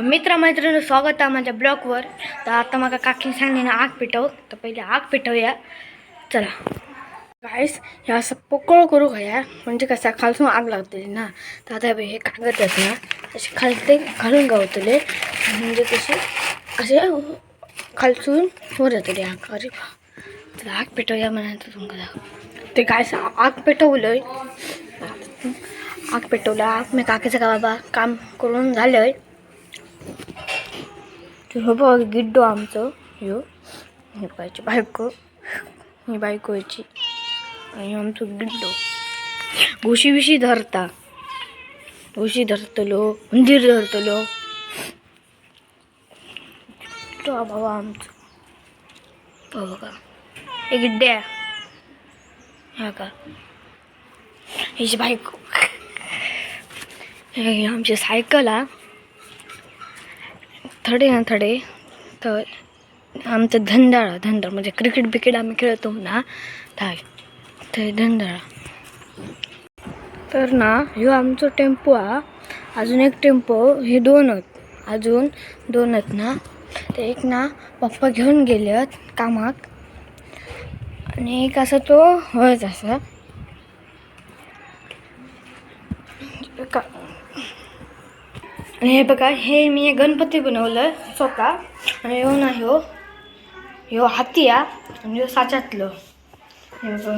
मित्र स्वागत आहे माझ्या ब्लॉगवर. तर आता मला काकी सांगणे ना आग पेटव. तर पहिले आग पेटवूया. चला गाईस, हे असं पोकळ करू घ्या म्हणजे कसं खालसून आग लागतली ना. तर आता हे कागद आहेत ना असे खालते घालून गावतले म्हणजे तसे असे खालसून वर जातले आग. अरे तर आग पेटवूया म्हणायचं तुमका. ते गाईस आग पेटवलंय. आग पेटवलं. आग मी काकीचं का बाबा काम करून झालंय. हो बघ गिड्डो आमचं ह्यो. हे पाहिजे बायको, ही बायको याची आणि आमचं गिड्डो घुशी विशी धरता. घुशी धरतलो, मंदिर धरतलो. तो बाबा आमचं हो बघा हे गिड्ड्या. हा का हिची बायको. हे आमची सायकल हा. थोडे ना थोडे तर आमचं धंदाळा म्हणजे क्रिकेट बिकेट आम्ही खेळतो ना थाय ते धंदाळा. तर ना ह्यो आमचं टेम्पो हा. अजून एक टेम्पो हे अजून दोन आहेत ना. ते एक ना पप्पा घेऊन गेलेत कामाक आणि एक असा तो होयच असा आणि हे बघा हे मी गणपती बनवलं स्वतः. आणि ह्यो हाती हा आणि ह्यो साच्यातलं. हे बघा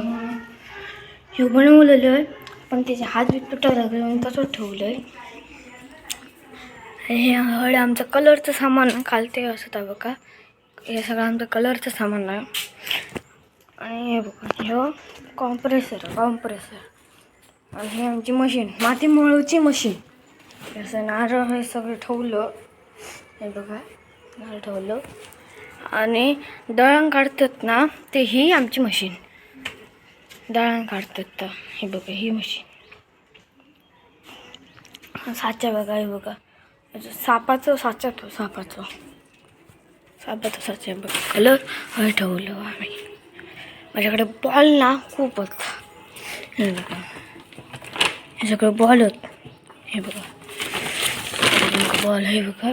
ह्यो बनवलेलं आहे पण त्याचे हात बी तुटायला लागले म्हणून तसंच ठेवलंय. हे हळ आमचं कलरचं सामान खालते असं तर बघा. हे सगळं आमचं कलरचं सामान आहे. आणि हे बघा ह्यो कॉम्प्रेसर आणि हे आमची मशीन माती मळूची मशीन. असं नारळ हे सगळं ठेवलं. हे बघा नारळ ठेवलं आणि दळण काढतात ना ते ही आमची मशीन दळण काढतात. तर हे बघा ही मशीन. साचा बघा हे बघा सापाचं सापाचं साचा बघा कलर हे ठेवलं आम्ही. माझ्याकडे बॉल ना खूपच. हे बघा हे सगळं बॉल होत. हे बघा बॉल हे बघा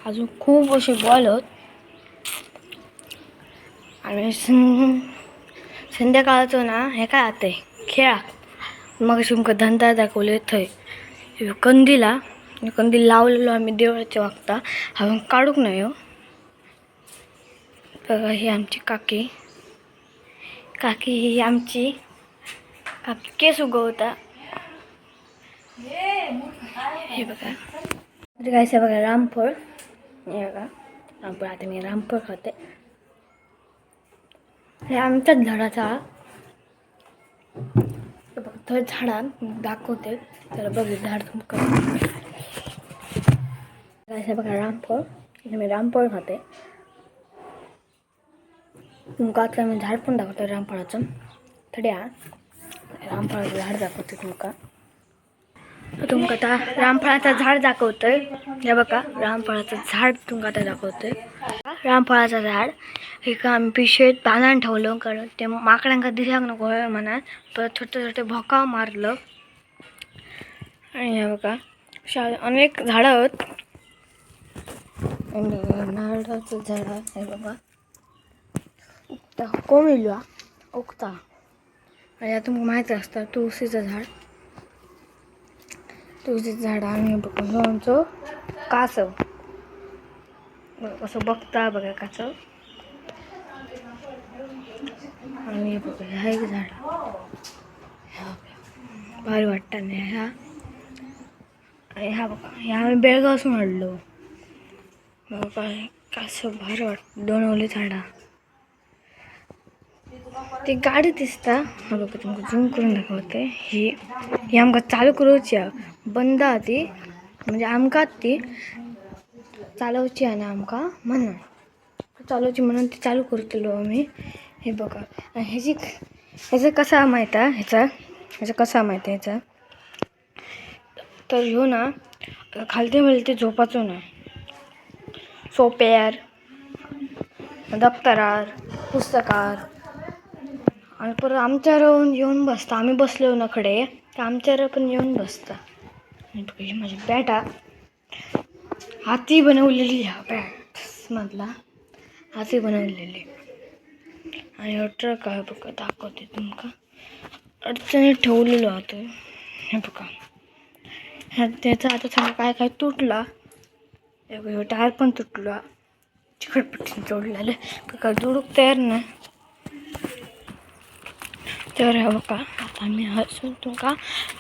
अजून खूप असे बॉल होत. आणि संध्याकाळचं ना हे काय आता खेळा मग तुमका धंदा दाखवले थंय. कंदील लावलेलो आम्ही देवळाच्या वागता हांवें काढूक नाही हो. बघा ही आमची काकी ही आमची काकी केस उगवता. हे बघा काय बघा रामफळ. हे बघा रामफळ. आता मी रामफळ खाते. हे आमच्याच झाडाचा थंय झाडान दाखवते. त्याला बघ झाड तुमका काय बघा रामफळ. मी रामफळ खाते. तुमका आता मी झाड पण दाखवते रामफळाचं. थोड्या रामफळाचं झाड दाखवते तुमका आता रामफळाचं झाड दाखवतोय. हे बघा रामफळाचं झाड तुमका आता दाखवतोय. रामफळाचं झाड हे का आम्ही पिशवीत बांधून ठेवलं कारण ते माकडांका दिसाक नको म्हणा. परत छोटे भोकाव मारलं. आणि हे बघा अनेक झाडं आहेत. नारळाचं झाड आहे बघा उगता कोमिलवा उगता. आणि आता तुम्हाला माहीत असतं तुळशीचं झाड आणि बघा आमचं कासव असं बघता बघा कासव. आणि बघा ह्या एक झाड भारी वाटतं नाही ह्या. आणि हा बघा ह्या आम्ही बेळगावसून आणलो. बघा कासव भारी वाटतं. दोन ओली झाडा ती गाडी दिसता. हा बघा तुमका झूम करून दाखवते. ही आमका चालू करूची बंद ती म्हणजे आमकाच ती चालवची आहे ना आमका म्हणून चालवची म्हणून ती चालू करतलो आम्ही. हे बघा ह्याचं कसा माहीत आहे ह्याचा तर ह्यो ना खालती मिळते झोपाचो ना सोप्यार दप्तरार पुस्तकार. आणि परत आमच्यावर येऊन बसता. आम्ही बसलो ना कडे तर आमच्यावर पण येऊन बसता. माझी बॅटा हाती बनवलेली ह्या बॅग्समधला हाती बनवलेली. आणि ट्रक आहे बघा, दाखवते तुमका. अडचणी ठेवलेलो होतो हे बघा. त्याचा आता सगळं काय काय तुटला. टायर पण तुटला, चिकटपट्टीने जोडलेलं काय जोडूक तयार नाही. तर हे बघा, आता मी हसून तुमका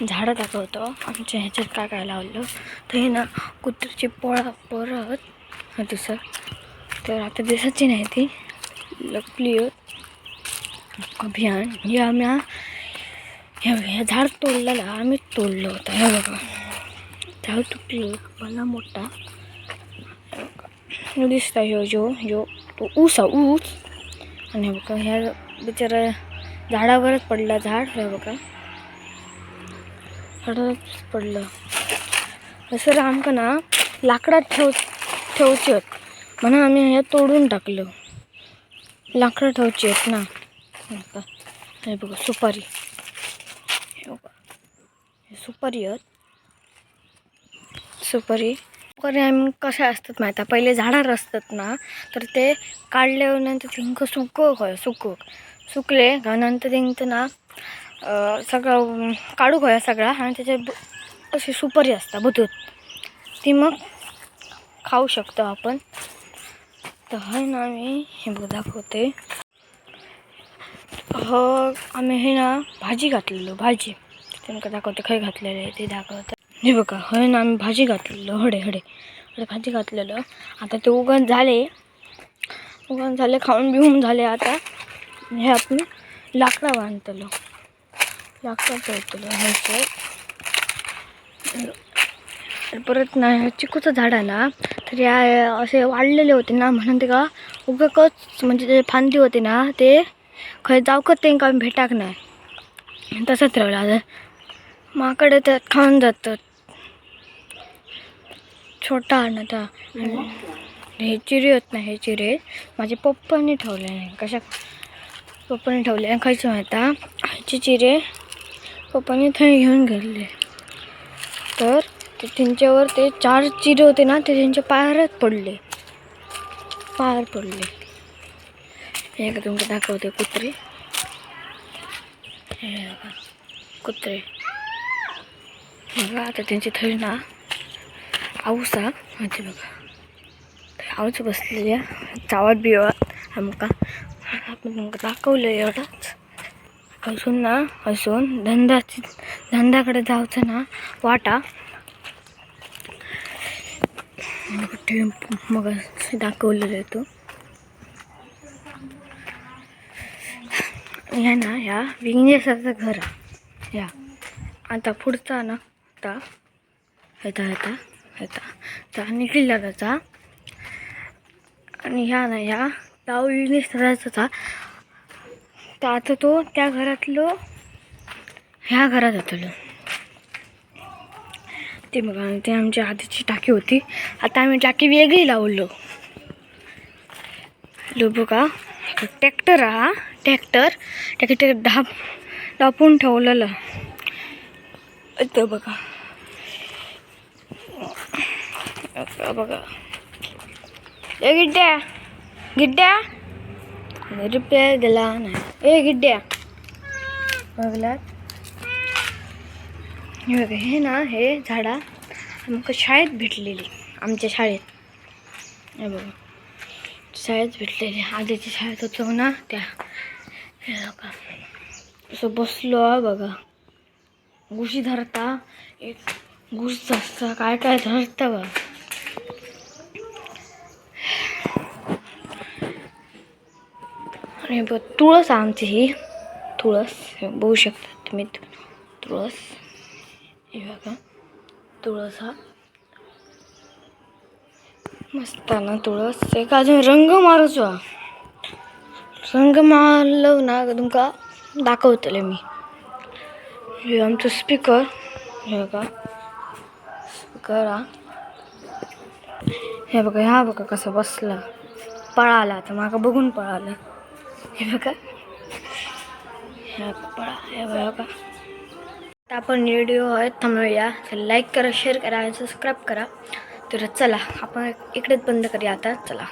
झाडं दाखवतो आमच्या ह्याच्यात काय काय लावलं. तर हे ना कुत्र्याची परत दिसत. तर आता दिसायची नाही ती लपली अभियान. हे झाड तोडलेलं आम्हीच तोडलं होतं. हे बघा, झाड तुटलं मला मोठा दिसता. ह्यो तो ऊस आणि बघा ह्या बिचारा झाडावरच पडला झाड. हे बघा झाडावरच पडलं. असं आमका ना लाकडात ठेवचे आहेत म्हणून आम्ही हे तोडून टाकलं. लाकडं ठेवची आहेत ना. हे बघा सुपारी. हे बघा हे सुपारी आहेत. सुपारी आम्ही कशा असतात माहिती आहे, पहिले झाडावर असतात ना, तर ते काढल्यानंतर तिंक सुकले का नंतर तिंक ना सगळं काढू खया सगळा. आणि त्याच्या अशी सुपारी असतात बुतूत, ती मग खाऊ शकतो आपण. तर हे ना आम्ही हे बघ दाखवते. आम्ही हे ना भाजी घातलेलो. भाजी तुमका दाखवते खय घातलेलं आहे ते दाखवतं. हे बघा हे ना आम्ही भाजी घातलेलो. हडे भाजी घातलेलं. आता ते उगण झाले खाऊन बिऊन झाले. आता हे आपण लाकडा बांधतलो, लाकडा ठेवतलो ह्याच्यात. परत ना चिकूचं झाड आहे ना, तर या असे वाढलेले होते ना, म्हणून ते का उगकच म्हणजे ते फांदी होते ना, ते खय जावकत ते का भेटाक नाही. तसंच ठेवलं. माकडे त्यात खाऊन जातात. छोटा ना त्या हे चिरे होत नाही. हे चिरे माझे पप्पांनी ठेवले नाही. पप्पांनी ठेवले आणि खायचं माहिती ह्याचे चिरे पप्पांनी थंय घेऊन गेले. तर ते त्यांच्यावर ते 4 चिरे होते ना, ते त्यांच्या पायावर पडले. हे का तुमचं दाखवते कुत्रे. हे बघा कुत्रे बघा. आता त्यांची थंय ना आऊसा म्हणजे बघा आऊच बसलेल्या चावत बिवत. आमका आपण तुमका दाखवलं एवढंच. हसून धंद्याकडे जायचं ना वाटा. मग दाखवलेलं आहे तो. ह्या ना ह्या विघ्नेश्वराचं घर या. आता पुढचा ना आता ह्याचा निघिला त्याचा. आणि ह्या ना ह्या ताव विघ्नेश्वराचा. तर आता तो त्या घरातलं ह्या घरात जातलो. ते बघा ते आमच्या आधीची टाकी होती. आता आम्ही टाकी वेगळी लावलो. बघा ट्रॅक्टर दापून ठेवलेलं. इथं बघा ए गिड्ड्या रिपेअर दिला नाही. ए गिड्ड्या बघला. हे बघा हे ना हे झाडा आमका शाळेत भेटलेली. आमच्या शाळेत हे बघा शाळेत भेटलेली. आधीच्या शाळेत होतो ना त्या. हे बघा असं बसलो बघा. घुशी धरता एक घुस धरता काय धरता बघा. आणि तुळस आमची ही तुळस बघू शकता तुम्ही. तुळस हे बघा तुळस हा मस्त ना तुळस. एक अजून रंग मारूचो. रंग मारलं ना तुमका दाखवतले मी. हे आमचं स्पीकर. हे बघा स्पीकर हा. हे बघा कसं बसला पळाला. तर माका बघून पळाला. हे बघा हे बघा. आपण व्हिडिओ थांबवूया. लाईक करा, शेअर करा आणि सबस्क्राईब करा. तर चला आपण इकडेच बंद करूया आता चला.